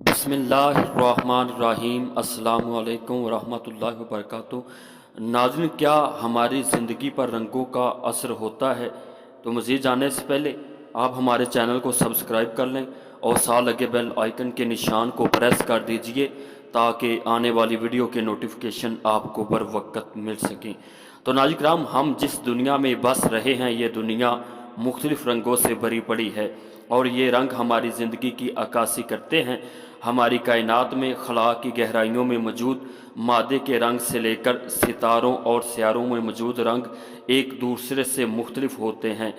بسم اللہ الرحمن الرحیم۔ السلام علیکم ورحمۃ اللہ وبرکاتہ۔ ناظرین، کیا ہماری زندگی پر رنگوں کا اثر ہوتا ہے؟ تو مزید جاننے سے پہلے آپ ہمارے چینل کو سبسکرائب کر لیں اور ساتھ لگے بیل آئیکن کے نشان کو پریس کر دیجئے تاکہ آنے والی ویڈیو کے نوٹیفیکیشن آپ کو بر وقت مل سکیں۔ تو ناظرین کرام، ہم جس دنیا میں بس رہے ہیں یہ دنیا مختلف رنگوں سے بھری پڑی ہے، اور یہ رنگ ہماری زندگی کی عکاسی کرتے ہیں۔ ہماری کائنات میں خلا کی گہرائیوں میں موجود مادے کے رنگ سے لے کر ستاروں اور سیاروں میں موجود رنگ ایک دوسرے سے مختلف ہوتے ہیں۔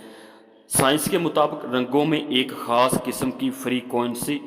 سائنس کے مطابق رنگوں میں ایک خاص قسم کی فریکوئنسی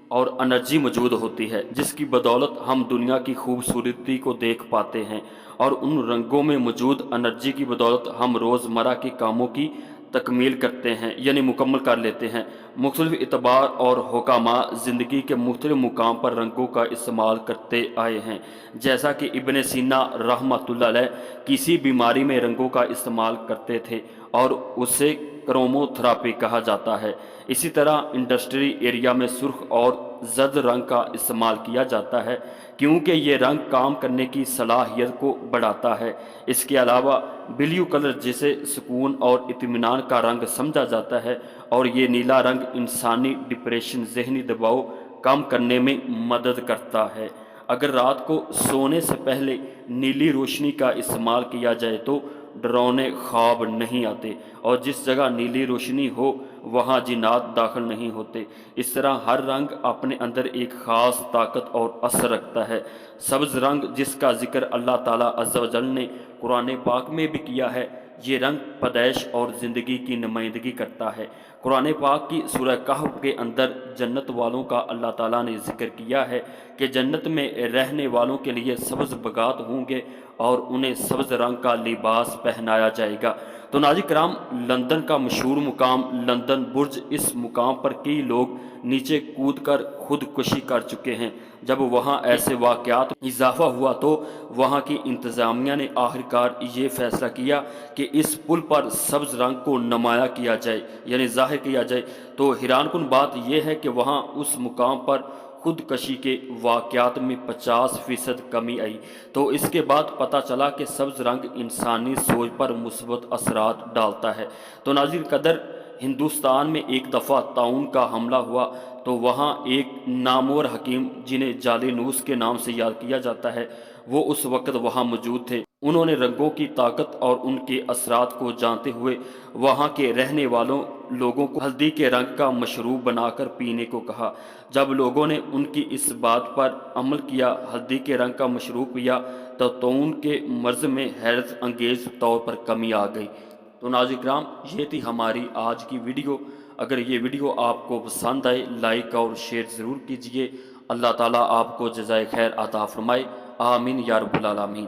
اور انرجی موجود ہوتی ہے، جس کی بدولت ہم دنیا کی خوبصورتی کو دیکھ پاتے ہیں، اور ان رنگوں میں موجود انرجی کی بدولت ہم روزمرہ کے کاموں کی تکمیل کرتے ہیں، یعنی مکمل کر لیتے ہیں۔ مختلف اعتبار اور حکاماء زندگی کے مختلف مقام پر رنگوں کا استعمال کرتے آئے ہیں، جیسا کہ ابن سینا رحمۃ اللہ علیہ کسی بیماری میں رنگوں کا استعمال کرتے تھے اور اسے کرومو تھراپی کہا جاتا ہے۔ اسی طرح انڈسٹری ایریا میں سرخ اور زرد رنگ کا استعمال کیا جاتا ہے، کیونکہ یہ رنگ کام کرنے کی صلاحیت کو بڑھاتا ہے۔ اس کے علاوہ بلیو کلر، جسے سکون اور اطمینان کا رنگ سمجھا جاتا ہے، اور یہ نیلا رنگ انسانی ڈپریشن، ذہنی دباؤ کم کرنے میں مدد کرتا ہے۔ اگر رات کو سونے سے پہلے نیلی روشنی کا استعمال کیا جائے تو ڈراؤنے خواب نہیں آتے، اور جس جگہ نیلی روشنی ہو وہاں جنات داخل نہیں ہوتے۔ اس طرح ہر رنگ اپنے اندر ایک خاص طاقت اور اثر رکھتا ہے۔ سبز رنگ، جس کا ذکر اللہ تعالیٰ عز و جل نے قرآن پاک میں بھی کیا ہے، یہ رنگ پیدائش اور زندگی کی نمائندگی کرتا ہے۔ قرآن پاک کی سورہ کہف کے اندر جنت والوں کا اللہ تعالیٰ نے ذکر کیا ہے کہ جنت میں رہنے والوں کے لیے سبز باغات ہوں گے اور انہیں سبز رنگ کا لباس پہنایا جائے گا۔ تو ناظرین کرام، لندن کا مشہور مقام لندن برج، اس مقام پر کئی لوگ نیچے کود کر خودکشی کر چکے ہیں۔ جب وہاں ایسے واقعات اضافہ ہوا تو وہاں کی انتظامیہ نے آخرکار یہ فیصلہ کیا کہ اس پل پر سبز رنگ کو نمایاں کیا جائے، یعنی ظاہر کیا جائے۔ تو حیران کن بات یہ ہے کہ وہاں اس مقام پر خودکشی کے واقعات میں 50% کمی آئی۔ تو اس کے بعد پتہ چلا کہ سبز رنگ انسانی سوچ پر مثبت اثرات ڈالتا ہے۔ تو ناظرین قدر، ہندوستان میں ایک دفعہ طاعون کا حملہ ہوا تو وہاں ایک نامور حکیم، جنہیں جعلی نوس کے نام سے یاد کیا جاتا ہے، وہ اس وقت وہاں موجود تھے۔ انہوں نے رنگوں کی طاقت اور ان کے اثرات کو جانتے ہوئے وہاں کے رہنے والوں لوگوں کو ہلدی کے رنگ کا مشروب بنا کر پینے کو کہا۔ جب لوگوں نے ان کی اس بات پر عمل کیا، ہلدی کے رنگ کا مشروب پیا، تو طاعون کے مرض میں حیرت انگیز طور پر کمی آ گئی۔ تو ناظرین کرام، یہ تھی ہماری آج کی ویڈیو۔ اگر یہ ویڈیو آپ کو پسند آئے، لائک اور شیئر ضرور کیجیے۔ اللہ تعالیٰ آپ کو جزائے خیر عطا فرمائے، آمین یا رب العالمین۔